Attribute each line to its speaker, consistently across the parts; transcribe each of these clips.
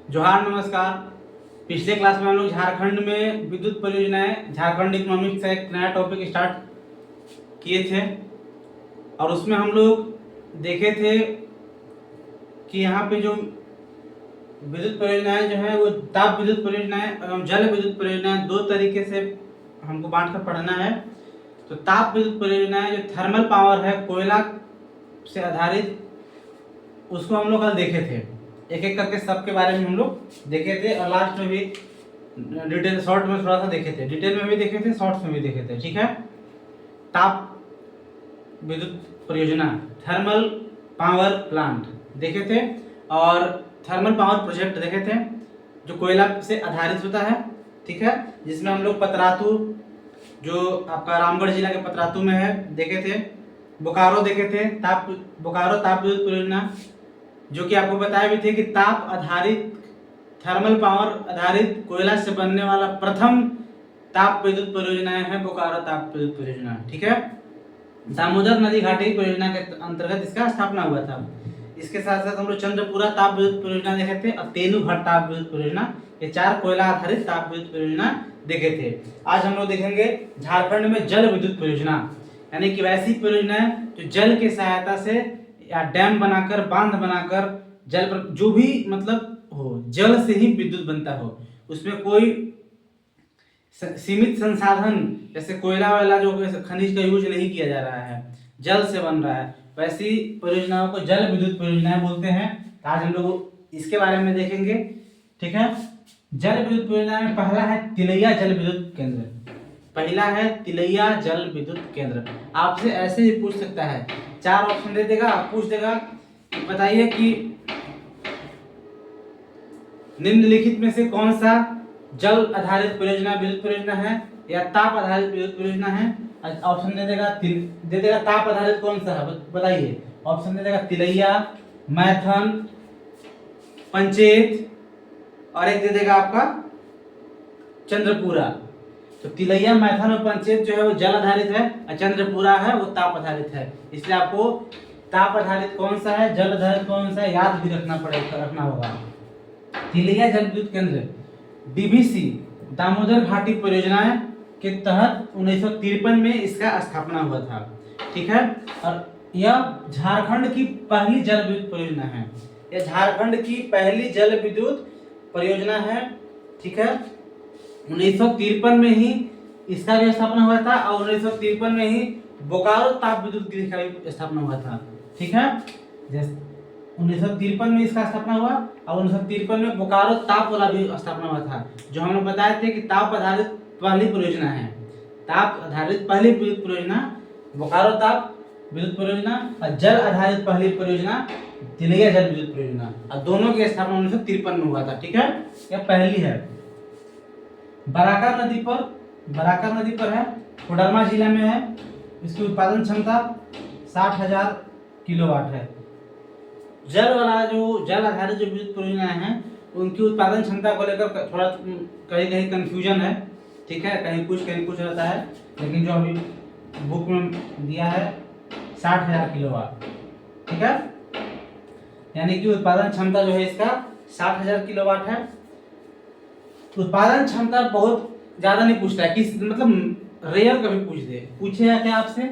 Speaker 1: जोहार नमस्कार। पिछले क्लास में हम लोग झारखंड में विद्युत परियोजनाएं झारखंड इकोनॉमिक्स का एक नया टॉपिक स्टार्ट किए थे और उसमें हम लोग देखे थे कि यहाँ पे जो विद्युत परियोजनाएं जो है वो ताप विद्युत परियोजनाएं एवं जल विद्युत परियोजनाएं दो तरीके से हमको बांट कर पढ़ना है। तो ताप विद्युत परियोजनाएं जो थर्मल पावर है, कोयला से आधारित, उसको हम लोग कल देखे थे। एक एक करके सबके बारे में हम लोग देखे थे और लास्ट में भी डिटेल शॉर्ट में थोड़ा सा देखे थे, डिटेल में भी देखे थे, शॉर्ट्स में भी देखे थे। ठीक है, ताप विद्युत परियोजना थर्मल पावर प्लांट देखे थे और थर्मल पावर प्रोजेक्ट देखे थे जो कोयला से आधारित होता है। ठीक है, जिसमें हम लोग पतरातू, जो आपका रामगढ़ जिला के पतरातू में है, देखे थे। बोकारो देखे थे, बोकारो ताप विद्युत परियोजना, जो कि आपको बताया भी थे कि ताप आधारित, थर्मल पावर आधारित कोयला से बनने वाला प्रथम ताप विद्युत परियोजना है बोकारो ताप विद्युत परियोजना। ठीक है, दामोदर नदी घाटी परियोजना के अंतर्गत इसका स्थापना हुआ था। इसके साथ साथ हम लोग चंद्रपुरा ताप विद्युत परियोजना देखे थे और तेनूघाट ताप विद्युत परियोजना, ये 4 कोयला आधारित ताप विद्युत परियोजना देखे थे। आज हम लोग देखेंगे झारखंड में जल विद्युत परियोजना, यानी कि वैसी परियोजनाएं जो जल की सहायता से या डैम बनाकर, बांध बनाकर, जल पर जो भी मतलब हो, जल से ही विद्युत बनता हो, उसमें कोई सीमित संसाधन जैसे कोयला वाला जो खनिज का यूज नहीं किया जा रहा है, जल से बन रहा है, वैसी परियोजनाओं को जल विद्युत परियोजनाएं बोलते हैं। तो आज हम लोग इसके बारे में देखेंगे। ठीक है, जल विद्युत परियोजना में पहला है तिलैया जल विद्युत केंद्र। पहला है तिलैया जल विद्युत केंद्र। आपसे ऐसे ही पूछ सकता है, 4 ऑप्शन दे देगा, पूछ देगा बताइए कि निम्नलिखित में से कौन सा जल आधारित परियोजना विद्युत परियोजना है या ताप आधारित विद्युत परियोजना है। ऑप्शन दे देगा ताप आधारित कौन सा है बताइए। ऑप्शन दे देगा तिलैया, मैथन, पंचेत और एक दे देगा आपका चंद्रपुरा। तो तिलैया, मैथन और पंचेत जो है वो जल आधारित है और चंद्रपुरा है वो ताप आधारित है। इसलिए आपको ताप आधारित कौन सा है, जल आधारित कौन सा है, याद भी रखना होगा। तिलैया जल विद्युत केंद्र डीवीसी दामोदर घाटी परियोजनाएं के तहत 1953 में इसका स्थापना हुआ था। ठीक है, और यह झारखंड की पहली जल विद्युत परियोजना है। यह झारखंड की पहली जल विद्युत परियोजना है। ठीक है, 1953 में ही इसका भी स्थापना हुआ था और 1953 में ही बोकारो ताप विद्युत गृह का भी स्थापना हुआ था। ठीक है, 1953 में इसका स्थापना हुआ और 1953 में बोकारो ताप वाला भी स्थापना हुआ था, जो हम लोग बताए थे कि ताप आधारित पहली परियोजना है। ताप आधारित पहली विद्युत परियोजना बोकारो ताप विद्युत परियोजना और जल आधारित पहली परियोजना तिलैया जल विद्युत परियोजना, और दोनों की स्थापना 1953 में हुआ था। ठीक है, यह पहली है। बराकर नदी पर है, कोडरमा जिला में है। इसकी उत्पादन क्षमता 60,000 किलोवाट है। जल आधारित जो विद्युत परियोजनाएं हैं उनकी उत्पादन क्षमता को लेकर थोड़ा कहीं कहीं कंफ्यूजन है। ठीक है, कहीं कुछ रहता है, लेकिन जो अभी बुक में दिया है 60,000 किलोवाट। ठीक है, यानी कि उत्पादन क्षमता जो है इसका 60,000 किलोवाट है। उत्पादन क्षमता बहुत ज्यादा नहीं पूछता है, किस मतलब रेयर कभी पूछेगा क्या आपसे,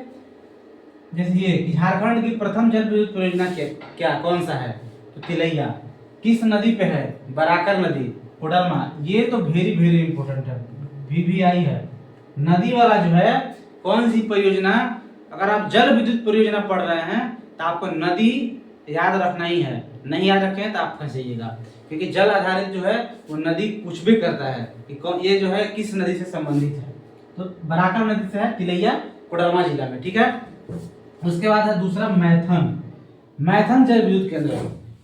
Speaker 1: जैसे ये कि झारखंड की प्रथम जल विद्युत परियोजना क्या कौन सा है, तो तिलैया। किस नदी पे है, बराकर नदी, कोडरमा। ये तो वेरी इंपॉर्टेंट है, VVI है। नदी वाला जो है कौन सी परियोजना, अगर आप जल विद्युत परियोजना पढ़ रहे हैं तो आपको नदी याद रखना ही है, नहीं याद रखें तो आप फंस जाइएगा, क्योंकि जल आधारित जो है वो नदी कुछ भी करता है कि ये जो है किस नदी से संबंधित है। तो बराकर नदी से है, तिलैया, कोडरमा जिला में। ठीक है, उसके बाद है दूसरा मैथन जल विद्युत केंद्र।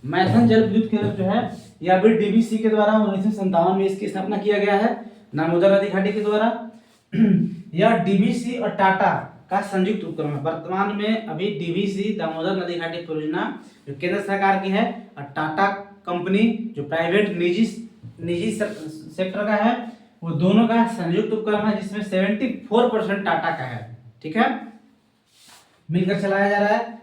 Speaker 1: मैथन जल विद्युत केंद्र जो है यह भी डीवीसी के द्वारा 1957 में इसकी स्थापना किया गया है, दामोदर नदी घाटी के द्वारा। यह डीवीसी और टाटा का संयुक्त उपक्रम है। वर्तमान में अभी डीवीसी दामोदर नदी घाटी परियोजना जो केंद्र सरकार की है और टाटा कंपनी जो प्राइवेट निजी सेक्टर का है, वो दोनों का संयुक्त उपक्रम है, जिसमें 74% टाटा का है। ठीक है, मिलकर चलाया जा रहा है।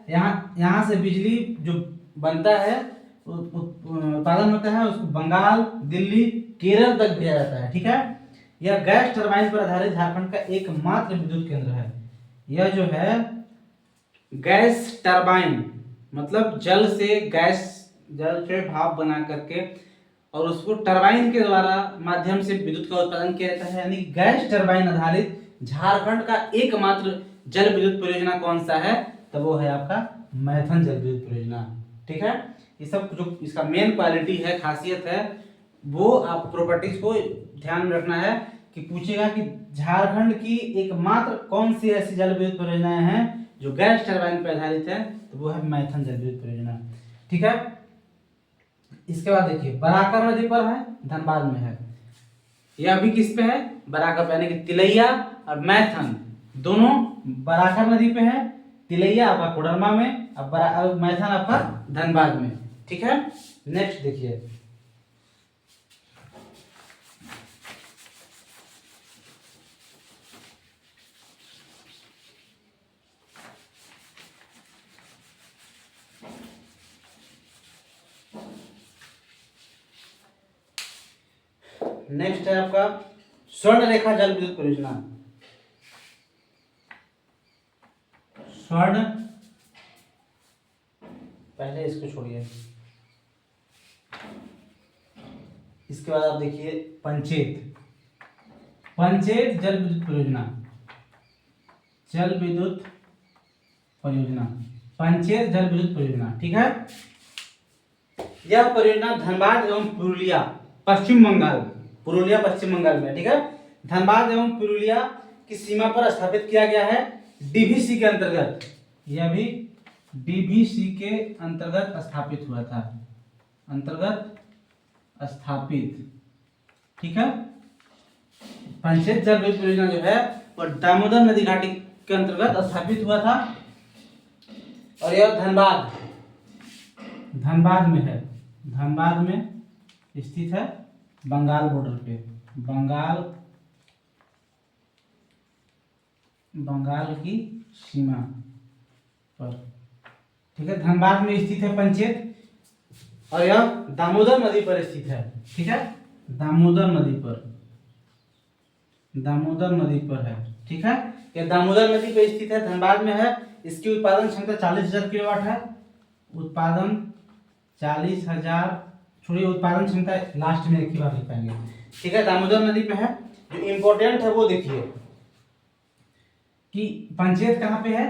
Speaker 1: यहाँ से बिजली जो बनता है उत्पादन होता है उसको बंगाल, दिल्ली, केरल तक भेजा जाता है। ठीक है, यह गैस टरबाइन पर आधारित झारखंड का एकमात्र विद्युत केंद्र है। यह जो है गैस टरबाइन मतलब जल से भाप बना करके और उसको टरबाइन के द्वारा माध्यम से विद्युत का उत्पादन किया जाता है। यानी गैस टरबाइन आधारित झारखंड का एकमात्र जल विद्युत परियोजना कौन सा है? तो वो है आपका मैथन जल विद्युत परियोजना। ठीक है, ये सब जो इसका मेन क्वालिटी है, खासियत है, वो आप प्रॉपर्टीज को ध्यान में रखना है कि पूछेगा कि झारखंड की एकमात्र कौन सी ऐसी जल विद्युत परियोजनाएं हैं जो गैस टरबाइन पर आधारित है, तो वो है मैथन जल विद्युत परियोजना। ठीक है, इसके बाद देखिए बराकर नदी पर है, धनबाद में है। यह भी किस पे है? बराकर पे, यानी कि तिलैया और मैथन दोनों बराकर नदी पे है। तिलैया आपका कोडरमा में और मैथन आपका धनबाद में। ठीक है, नेक्स्ट देखिए नेक्स्ट है आपका स्वर्ण रेखा जल विद्युत परियोजना। स्वर्ण, पहले इसको छोड़िए, इसके बाद आप देखिए पंचेत जल विद्युत परियोजना। जल विद्युत परियोजना, पंचेत जल विद्युत परियोजना। ठीक है, यह परियोजना धनबाद एवं पुरुलिया पश्चिम बंगाल में। ठीक है, धनबाद एवं पुरुलिया की सीमा पर स्थापित किया गया है डीवीसी के अंतर्गत। यह भी डीवीसी के अंतर्गत स्थापित हुआ था, ठीक है, पंचेत जल विद्युत परियोजना जो है वो दामोदर नदी घाटी के अंतर्गत स्थापित हुआ था और यह धनबाद में है। धनबाद में स्थित है, बंगाल बॉर्डर पे, बंगाल की सीमा पर। ठीक है, धनबाद में स्थित है पंचेत और यह दामोदर नदी पर स्थित है। ठीक है, दामोदर नदी पर है। ठीक है, यह दामोदर नदी पर स्थित है, धनबाद में है। इसकी उत्पादन क्षमता 40,000 किलोवाट है। उत्पादन 40,000, छोड़िए उत्पादन क्षमता लास्ट में एक ही बार लिख पाएंगे। ठीक है, दामोदर नदी पे है। जो इम्पोर्टेंट है वो देखिए कि पंचेत कहाँ पे है,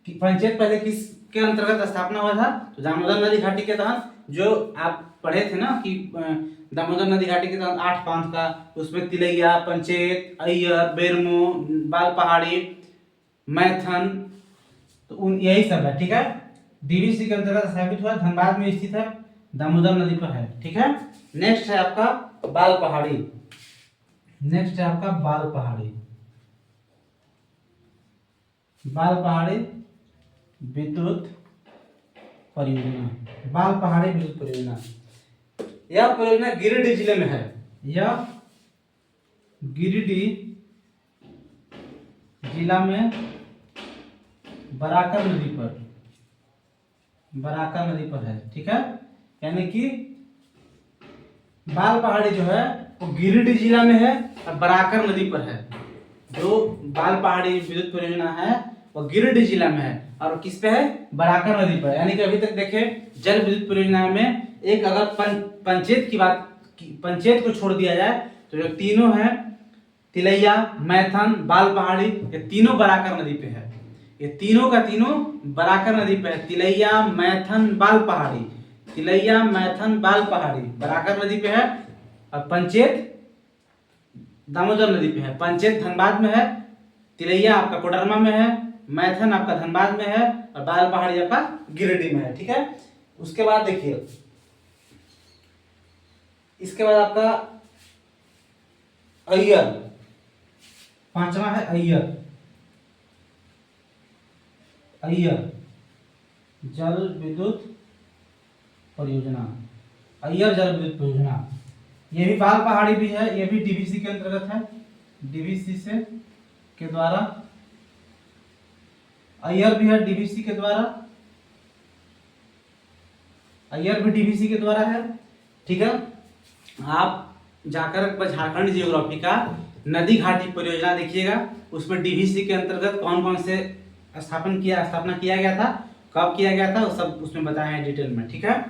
Speaker 1: कि पंचेत पहले किसके अंतर्गत स्थापना हुआ था? तो दामोदर नदी घाटी के तहत। जो आप पढ़े थे ना कि दामोदर नदी घाटी के तहत 8 बांध का, उसमें तिलैया, पंचेत, अय्यर, बेरमो, बाल पहाड़ी, मैथन, तो उन यही सब है। ठीक है, डीवीसी के अंतर्गत स्थापित हुआ, धनबाद में स्थित है, दामोदर नदी पर है। ठीक है, नेक्स्ट है आपका बाल पहाड़ी। बाल पहाड़ी विद्युत परियोजना। यह परियोजना गिरिडीह जिले में है। यह गिरिडीह जिला में बराकर नदी पर है। ठीक है, यानी कि बाल पहाड़ी जो है वो गिरिडीह जिला में है और बराकर नदी पर है। जो बाल पहाड़ी विद्युत परियोजना है वो गिरिडीह जिला में है और किस पे है? बराकर नदी पर। यानी कि अभी तक देखे जल विद्युत परियोजना में एक अगर पंचेत को छोड़ दिया जाए तो जो तीनों हैं तिलैया, मैथन, बाल पहाड़ी, ये तीनों बराकर नदी पे है। ये तीनों का तीनों बराकर नदी पे है। तिलैया, मैथन, बाल पहाड़ी बराकर नदी पे है और पंचेत दामोदर नदी पे है। पंचेत धनबाद में है, तिलैया आपका कोडरमा में है, मैथन आपका धनबाद में है और बाल पहाड़ी आपका गिरिडीह में है। ठीक है, उसके बाद देखिए, इसके बाद आपका अय्यर, पांचवा है अय्यर जल विद्युत परियोजना। ये भी बाल पहाड़ी भी है, ये भी डीवीसी के अंतर्गत है। डीवीसी से के द्वारा अय्यर भी है, डीवीसी के द्वारा। अय्यर भी डीवीसी के द्वारा है। ठीक है, आप जाकर झारखंड जियोग्राफी का नदी घाटी परियोजना देखिएगा, उसमें डीवीसी के अंतर्गत कौन कौन से स्थापना किया गया था, कब किया गया था, वो सब उसमें बताया है डिटेल में। ठीक है,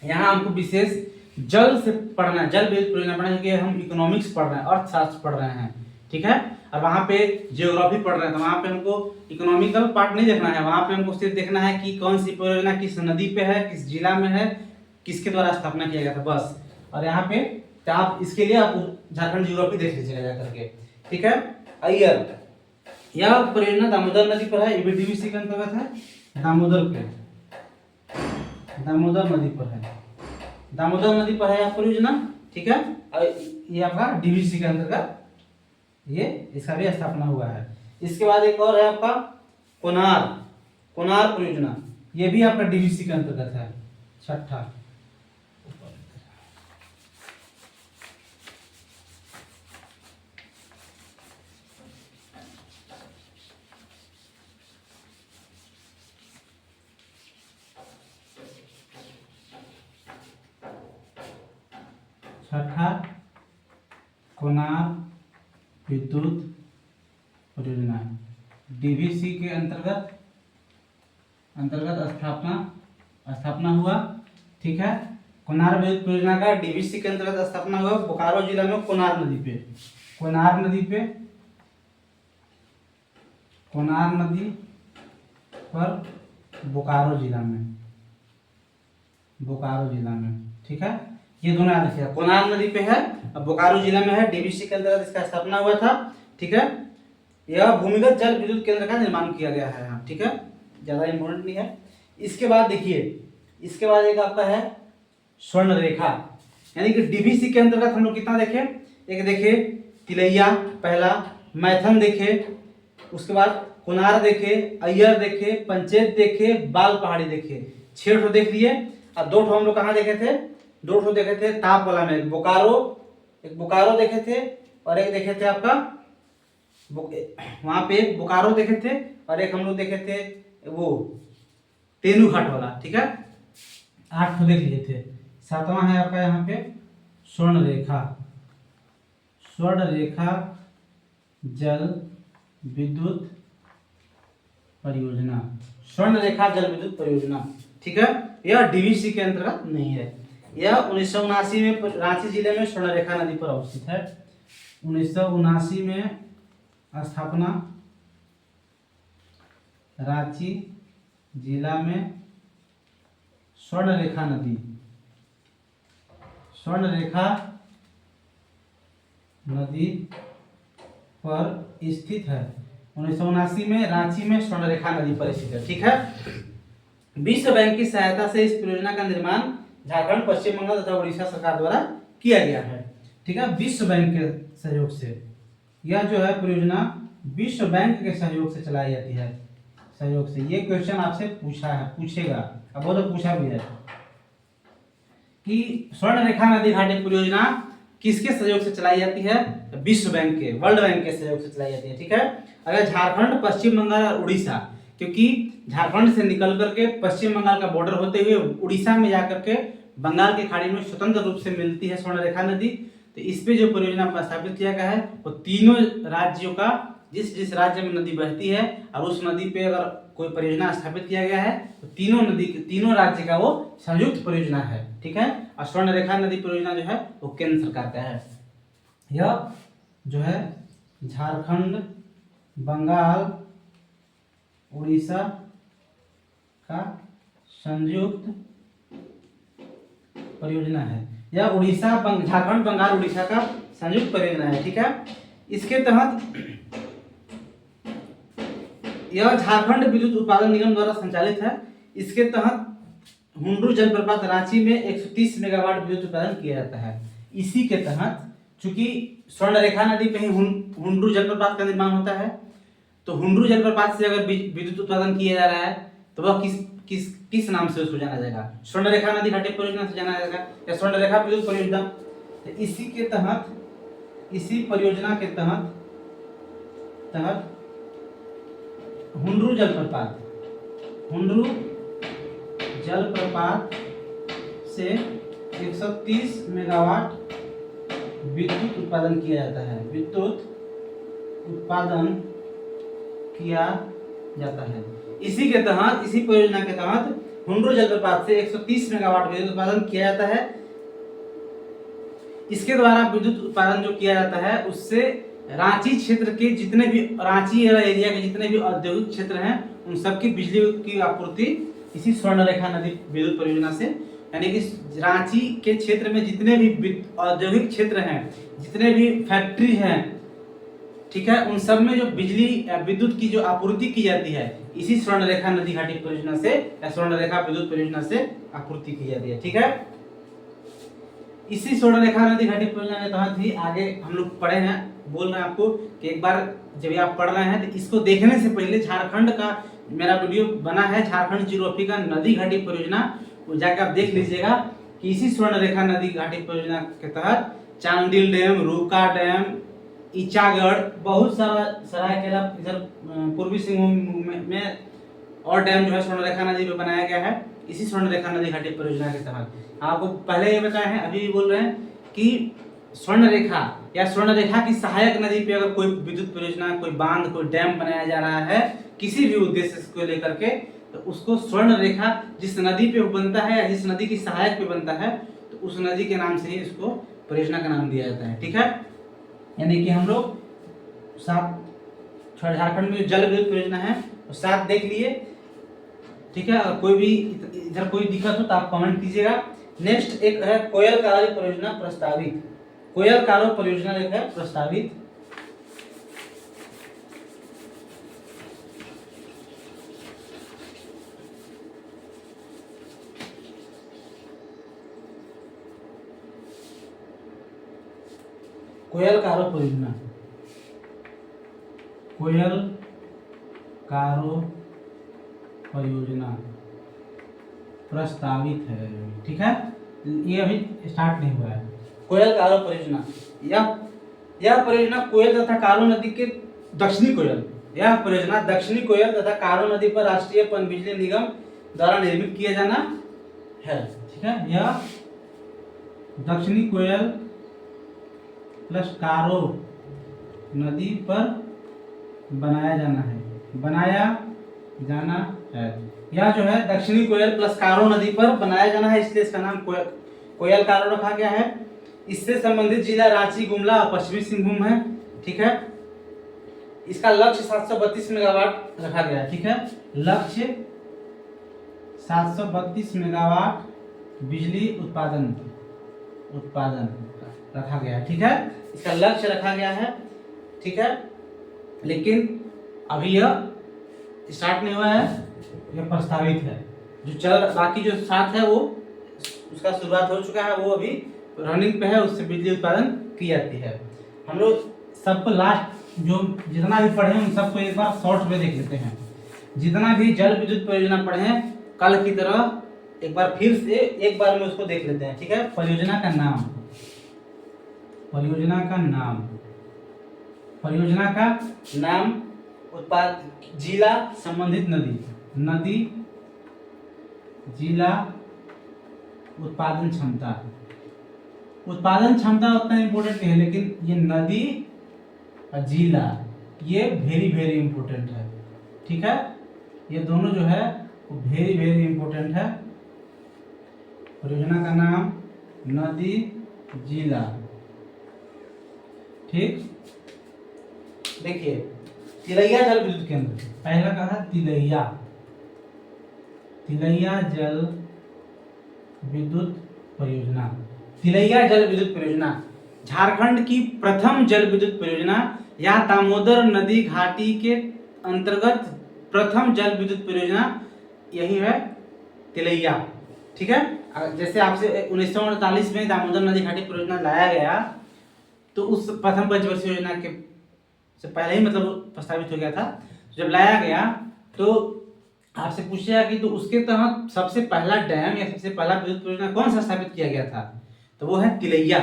Speaker 1: यहाँ हमको विशेष जल से पढ़ना है, जल विद्युत परियोजना पढ़ना है, क्योंकि हम इकोनॉमिक्स पढ़ रहे हैं, अर्थशास्त्र पढ़ रहे हैं। ठीक है, और वहाँ पे जियोग्राफी पढ़ रहे हैं, तो वहाँ पे हमको इकोनॉमिकल पार्ट नहीं देखना है, वहाँ पे हमको सिर्फ देखना है कि कौन सी परियोजना किस नदी पे है, किस जिला में है, किसके द्वारा स्थापना किया गया था, बस। और यहाँ पे तो आप इसके लिए आप झारखंड जियोग्राफी देख लीजिएगा जाकर के। ठीक है, अय्यर, यह परियोजना दामोदर नदी पर है, डीवीसी के अंतर्गत है, दामोदर नदी पर है, दामोदर नदी पर है यह परियोजना। ठीक है, और ये आपका डीवीसी के अंतर्गत ये इसका भी स्थापना हुआ है। इसके बाद एक और है आपका कोनार परियोजना, ये भी आपका डीवीसी के अंतर्गत है, छठा। छठा कोनार विद्युत परियोजना डीवीसी के अंतर्गत स्थापना हुआ। ठीक है, कोनार विद्युत परियोजना का डीवीसी के अंतर्गत स्थापना हुआ बोकारो जिला में कोनार नदी पर बोकारो जिला में। ठीक है, ये दोनों याद रखिएगा, कोनार नदी पे है और बोकारो जिला में है, डीवीसी के अंतर्गत इसका स्थापना हुआ था। ठीक है, यह भूमिगत जल विद्युत केंद्र का निर्माण किया गया है यहाँ। ठीक है, ज्यादा इंपॉर्टेंट नहीं है। इसके बाद देखिए, इसके बाद एक आपका है स्वर्ण रेखा, यानी कि डीवीसी के अंतर्गत हम लोग कितना देखे, एक देखे तिलैया पहला, मैथन देखे, उसके बाद कोनार देखे, अय्यर देखे, पंचेत देखे, बाल पहाड़ी देखे, 6 ठो देख लिए। और 2 ठो हम लोग कहाँ देखे थे, 2 ठो देखे थे ताप वाला में, एक बोकारो देखे थे, और एक देखे थे आपका वहां पे एक बोकारो देखे थे, और एक हम लोग देखे थे वो तेनूघाट वाला। ठीक है, 8 ठो देख लिए थे। 7वां है आपका यहाँ पे स्वर्ण रेखा जल विद्युत परियोजना, स्वर्ण रेखा जल विद्युत परियोजना। ठीक है, यह डीवीसी के अंतर्गत नहीं है। यह 1979 में रांची जिले में स्वर्ण रेखा नदी पर अवस्थित है। 1979 में स्थापना रांची जिला में स्वर्ण रेखा नदी पर स्थित है। 1979 में रांची में स्वर्ण रेखा नदी पर स्थित है। ठीक है, विश्व बैंक की सहायता से इस परियोजना का निर्माण झारखंड, पश्चिम बंगाल तथा उड़ीसा सरकार द्वारा किया गया है। ठीक है, विश्व बैंक के सहयोग से यह जो है परियोजना विश्व बैंक के सहयोग से चलाई जाती है। ये क्वेश्चन आपसे पूछेगा, अब वो तो पूछा भी है कि स्वर्ण रेखा नदी घाटी परियोजना किसके सहयोग से चलाई जाती है, विश्व बैंक के, वर्ल्ड बैंक के सहयोग से चलाई जाती है। ठीक है, अगर झारखंड, पश्चिम बंगाल और उड़ीसा, क्योंकि झारखंड से निकल करके पश्चिम बंगाल का बॉर्डर होते हुए उड़ीसा में जाकर के बंगाल की खाड़ी में स्वतंत्र रूप से मिलती है स्वर्ण रेखा नदी, तो इस पे जो परियोजना स्थापित किया गया है वो तीनों राज्यों का, जिस राज्य में नदी बहती है और उस नदी पे अगर कोई परियोजना स्थापित किया गया है तो तीनों राज्य का वो संयुक्त परियोजना है। ठीक है, और स्वर्ण रेखा नदी परियोजना जो है वो केंद्र सरकार का है। यह जो है झारखंड, बंगाल, उड़ीसा का संयुक्त परियोजना है। यह झारखंड, बंगाल, उड़ीसा का संयुक्त परियोजना है। ठीक है, इसके तहत यह झारखंड विद्युत उत्पादन निगम द्वारा संचालित है। इसके तहत हुंडरू जलप्रपात रांची में 130 मेगावाट विद्युत उत्पादन किया जाता है। इसी के तहत, चूंकि स्वर्ण रेखा नदी पे ही हुंडरू जलप्रपात का निर्माण होता है, तो हुंडरू जलप्रपात से अगर विद्युत उत्पादन किया जा रहा है तो वह किस नाम से उसको जाना जाएगा, स्वर्ण रेखा नदी घाटी परियोजना से जाना जाएगा या स्वर्ण रेखा विद्युत परियोजना। तो इसी परियोजना के तहत हुंडरू जलप्रपात से 130 मेगावाट विद्युत उत्पादन किया जाता है, विद्युत उत्पादन किया जाता है। इसी के तहत, इसी परियोजना के तहत हुंड्रो जलप्रपात से 130 मेगावाट विद्युत उत्पादन किया जाता है। इसके द्वारा विद्युत उत्पादन जो किया जाता है उससे रांची क्षेत्र के जितने भी, रांची एरिया के जितने भी औद्योगिक क्षेत्र हैं उन सबकी बिजली की आपूर्ति इसी स्वर्णरेखा नदी विद्युत परियोजना से, यानी कि रांची के क्षेत्र में जितने भी औद्योगिक क्षेत्र हैं, जितने भी फैक्ट्री हैं, ठीक है, उन सब में जो बिजली या विद्युत की जो आपूर्ति की जाती है इसी स्वर्णरेखा नदी घाटी परियोजना से या स्वर्णरेखा विद्युत परियोजना से आपूर्ति की जाती है। ठीक है, इसी स्वर्णरेखा नदी घाटी परियोजना के तहत ही आगे हम लोग पढ़े हैं। बोल रहे हैं आपको कि एक बार जब आप पढ़ रहे हैं तो इसको देखने से पहले झारखंड का मेरा वीडियो बना है, झारखंड जीरोग्राफी का नदी घाटी परियोजना, वो जाकर आप देख लीजिएगा कि इसी स्वर्णरेखा नदी घाटी परियोजना के तहत चांडिल डैम, रूका डैम, ईचागढ़, बहुत सारा सरायकेला, इधर पूर्वी सिंहभूम में और डैम जो है स्वर्णरेखा नदी पे बनाया गया है इसी स्वर्णरेखा नदी घाटी परियोजना के तहत। आपको पहले ये बताया है, अभी भी बोल रहे हैं कि स्वर्णरेखा या स्वर्णरेखा की सहायक नदी पे अगर कोई विद्युत परियोजना, कोई बांध, कोई डैम बनाया जा रहा है किसी भी उद्देश्य को लेकर के, तो उसको स्वर्णरेखा जिस नदी पे बनता है या जिस नदी की सहायक पे बनता है तो उस नदी के नाम से ही इसको परियोजना का नाम दिया जाता है। ठीक है, यानी कि हम लोग 7 झारखंड में जल विद्युत परियोजना है तो 7 देख लिए। ठीक है, और कोई भी इधर कोई दिक्कत हो तो आप कमेंट कीजिएगा। नेक्स्ट एक है कोयल कारो परियोजना प्रस्तावित, कोयल कारो परियोजना एक है प्रस्तावित। कोयल कारो परियोजना, कोयल कारो परियोजना प्रस्तावित है। ठीक है, ये अभी स्टार्ट नहीं हुआ है। कोयल कारो परियोजना, यह परियोजना कोयल तथा कारो नदी के दक्षिणी कोयल, यह परियोजना दक्षिणी कोयल तथा कारो नदी पर राष्ट्रीय पनबिजली निगम द्वारा निर्मित किया जाना है। ठीक है, यह दक्षिणी कोयल प्लस कारो नदी पर बनाया जाना है, बनाया जाना है। यह जो है दक्षिणी कोयल प्लस कारो नदी पर बनाया जाना है, इसलिए इसका नाम कोयल कारो रखा गया है। इससे संबंधित जिला रांची, गुमला और पश्चिमी सिंहभूम है। ठीक है, इसका लक्ष्य 732 मेगावाट रखा गया है। ठीक है, लक्ष्य 732 मेगावाट बिजली उत्पादन रखा गया है। ठीक है, इसका लक्ष्य रखा गया है। ठीक है, लेकिन अभी यह स्टार्ट नहीं हुआ है, यह प्रस्तावित है। जो चल बाकी जो 7 है वो उसका शुरुआत हो चुका है, वो अभी रनिंग पे है, उससे बिजली उत्पादन की जाती है। हम लोग सबको लास्ट जो जितना भी पढ़े उन सबको एक बार शॉर्ट में देख लेते हैं। जितना भी जल विद्युत परियोजना पढ़े कल की तरह एक बार फिर से एक बार में उसको देख लेते हैं। ठीक है, परियोजना का नाम, परियोजना का नाम, परियोजना का नाम, उत्पाद, जिला, संबंधित नदी, नदी, जिला, उत्पादन क्षमता। उत्पादन क्षमता उतना इम्पोर्टेंट नहीं है, लेकिन ये नदी और जिला ये वेरी वेरी इंपॉर्टेंट है। ठीक है, ये दोनों जो है वो वेरी वेरी इंपॉर्टेंट है। परियोजना का नाम, नदी, जिला। ठीक, देखिए तिलैया जल विद्युत केंद्र, पहला कहा था तिलैया, तिलैया जल विद्युत परियोजना। तिलैया जल विद्युत परियोजना झारखंड की प्रथम जल विद्युत परियोजना या दामोदर नदी घाटी के अंतर्गत प्रथम जल विद्युत परियोजना यही है तिलैया। ठीक है, जैसे आपसे 1948 में दामोदर नदी घाटी परियोजना लाया गया तो उस प्रथम पंचवर्षीय योजना के से पहले ही मतलब प्रस्तावित हो गया था। जब लाया गया तो आपसे पूछा कि तो उसके तहत सबसे पहला डैम या सबसे पहला विद्युत परियोजना कौन सा स्थापित किया गया था, तो वो है तिलैया।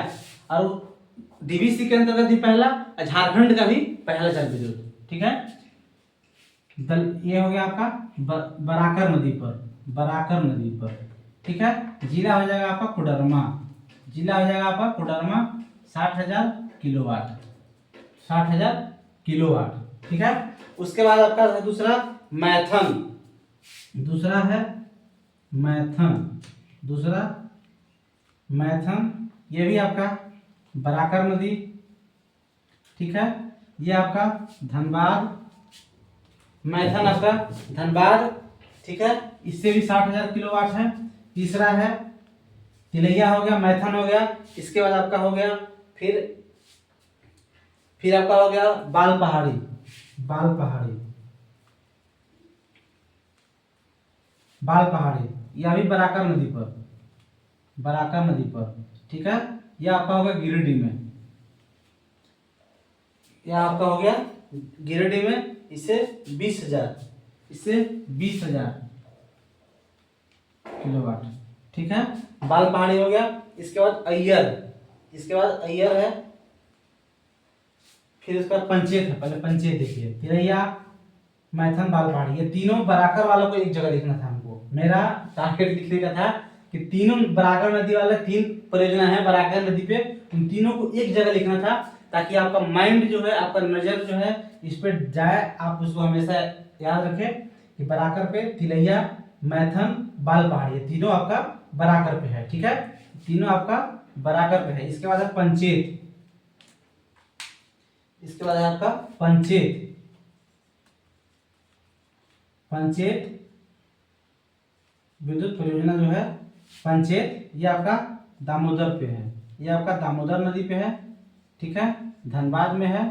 Speaker 1: और डीवीसी के अंतर्गत भी पहला, झारखंड का भी पहला जल विद्युत। ठीक है, ये हो गया आपका बराकर नदी पर, बराकर नदी पर। ठीक है। जिला हो जाएगा आपका कोडरमा, जिला हो जाएगा आपका कोडरमा 60,000 किलोवाट, 60,000 किलोवाट, ठीक है। उसके बाद आपका है दूसरा मैथन, दूसरा है मैथन, दूसरा मैथन, ये भी आपका बराकर नदी, ठीक है। ये आपका धनबाद, मैथन आपका धनबाद, ठीक है। इससे भी 60,000 किलोवाट है। तीसरा है तिलैया हो गया, मैथन हो गया। इसके बाद आपका हो गया फिर आपका हो गया बाल पहाड़ी, बाल पहाड़ी, बाल पहाड़ी, यह भी बराकर नदी पर, बराकर नदी पर, ठीक है। यह आपका होगा गिरिडीह में, यह आपका हो गया गिरिडीह में। इससे 20,000, इससे 20,000 किलोवाट, ठीक है। बाल पहाड़ी हो गया। इसके बाद अय्यर, इसके बाद अय्यर है, फिर उसके बाद पंचेत है। पहले पंचेत देखिए, तिलैया, मैथन, बाल पहाड़ी, ये तीनों बराकर वालों को एक जगह लिखना था हमको। मेरा टारगेट लिखने का था कि तीनों बराकर नदी वाले 3 परियोजना है बराकर नदी पे, उन तीनों को एक जगह लिखना था, ताकि आपका माइंड जो है, आपका नजर जो है इस पे जाए, आप उसको हमेशा याद रखें कि बराकर पे तिलैया, मैथन, बाल पहाड़ी, ये तीनों आपका बराकर पे है, ठीक है। तीनों आपका बराकर पे है। इसके बाद है पंचेत, इसके बाद है आपका पंचेत, पंचेत विद्युत परियोजना जो है पंचेत, ये आपका दामोदर पे है, ये आपका दामोदर नदी पे है, ठीक है। धनबाद में है।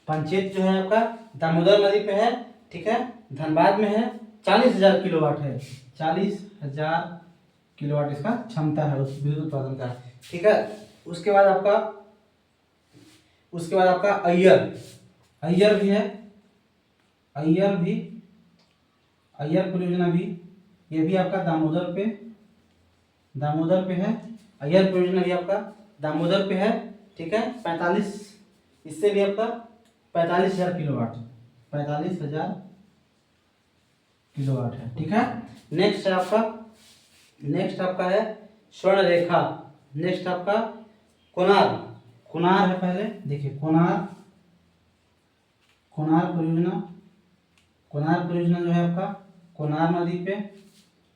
Speaker 1: पंचेत जो है आपका दामोदर नदी पे है, ठीक है। धनबाद में है। 40,000 किलोवाट है, 40,000 किलोवाट इसका क्षमता है उस विद्युत उत्पादन का, ठीक है। उसके बाद आपका अय्यर, अय्यर भी है, अय्यर भी, अय्यर परियोजना भी, ये भी आपका दामोदर पे, दामोदर पे है। अय्यर परियोजना भी आपका दामोदर पे है, ठीक है। 45, इससे भी आपका 45,000 किलोवाट, 45,000 किलोवाट है, ठीक है। नेक्स्ट है आपका, नेक्स्ट आपका है स्वर्ण रेखा, नेक्स्ट आपका कोनार, कोनार है। पहले देखिए कोनार, कोनार परियोजना, कोनार परियोजना जो है आपका कोनार नदी पे,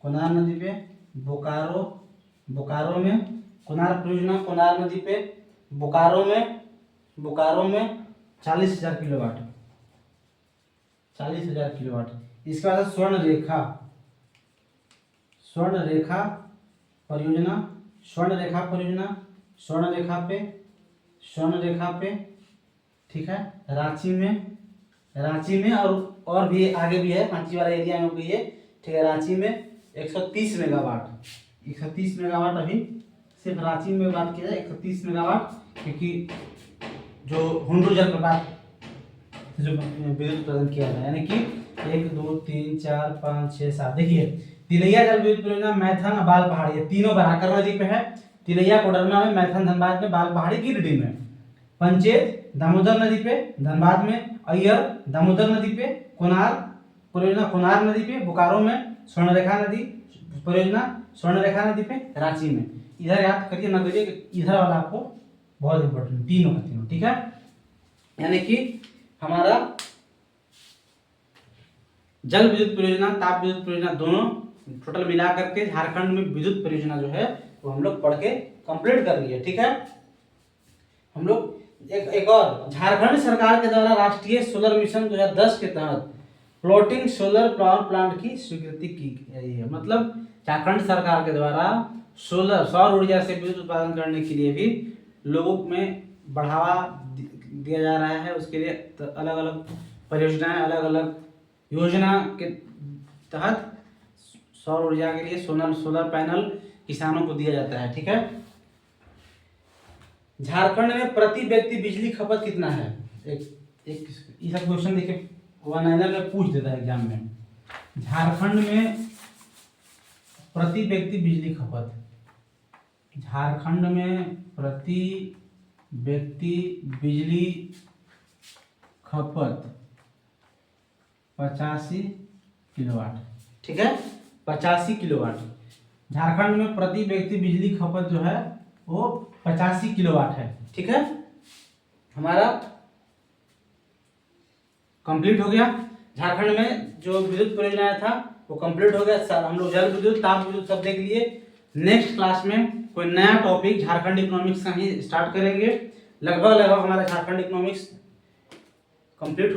Speaker 1: कोनार नदी पे बोकारो, बोकारो में कोनार परियोजना, कोनार नदी पे बोकारो में, बोकारो में 40,000 किलोवाट, 40,000 किलोवाट। इसके बाद स्वर्ण रेखा, स्वर्ण रेखा परियोजना, स्वर्ण रेखा परियोजना, स्वर्ण रेखा पे, स्वर्ण रेखा पे, ठीक है। रांची में, रांची में और भी आगे भी है, रांची वाला एरिया में भी है, ठीक है। रांची में 130 मेगावाट, 130 मेगावाट, अभी सिर्फ रांची में बात की जाए 130 मेगावाट, क्योंकि जो हुंडू जलप्रपात जो विद्युत उत्पादन किया था, यानी कि 1 2 3 4 5 6 7, देखिए तिलैया जल विद्युत परियोजना, मैथन, बाल पहाड़ी, ये तीनों बराकर नदी पे है। तिलैया कोडरमा में, मैथन धनबाद में, बाल पहाड़ी गिरिडीह में। पंचेत दामोदर नदी पे धनबाद में, अय्यर दामोदर नदी पे, कोनार परियोजना कोनार नदी पे बोकारो में, स्वर्ण रेखा नदी परियोजना स्वर्ण रेखा नदी पे रांची में। इधर याद करिए ना करिए, इधर वाला आपको बहुत इंपॉर्टेंट, तीनों का तीनों, ठीक है। यानी कि हमारा जल विद्युत परियोजना, ताप विद्युत परियोजना, दोनों टोटल मिला करके झारखंड में विद्युत परियोजना जो है वो हम लोग पढ़ के कंप्लीट कर लिए, ठीक है। हम लोग एक और झारखंड सरकार के द्वारा राष्ट्रीय सोलर मिशन 2010 के तहत फ्लोटिंग सोलर पावर प्लांट की स्वीकृति की गई है। मतलब झारखंड सरकार के द्वारा सोलर, सौर ऊर्जा से विद्युत उत्पादन करने के लिए भी लोगों में बढ़ावा दिया जा रहा है। उसके लिए अलग अलग परियोजनाएं, अलग अलग योजना के तहत सौर ऊर्जा के लिए सोलर पैनल किसानों को दिया जाता है, ठीक है। झारखंड में प्रति व्यक्ति बिजली खपत कितना है? एक इसका क्वेश्चन देखिए, 1 में पूछ देता है एग्जाम में। झारखंड में प्रति व्यक्ति बिजली खपत, झारखंड में प्रति व्यक्ति बिजली खपत 85 किलोवाट, ठीक है, 85 किलोवाट। झारखंड में प्रति व्यक्ति बिजली खपत जो है वो 85 किलोवाट है। ठीक है, हमारा कंप्लीट हो गया। झारखंड में जो विद्युत परियोजनाएं था वो कंप्लीट हो गया सर। हम लोग जल विद्युत, ताप विद्युत सब देख लिए। नेक्स्ट क्लास में कोई नया टॉपिक झारखंड इकोनॉमिक्स का ही स्टार्ट करेंगे। लगभग हमारा झारखंड इकोनॉमिक्स कंप्लीट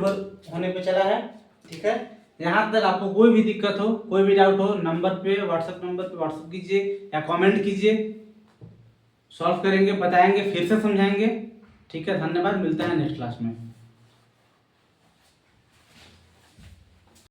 Speaker 1: होने पे चला है। ठीक है, यहाँ तक आपको कोई भी दिक्कत हो, कोई भी डाउट हो, नंबर पे व्हाट्सएप कीजिए या कमेंट कीजिए, सॉल्व करेंगे, बताएंगे, फिर से समझाएंगे। ठीक है, धन्यवाद, मिलते हैं नेक्स्ट क्लास में।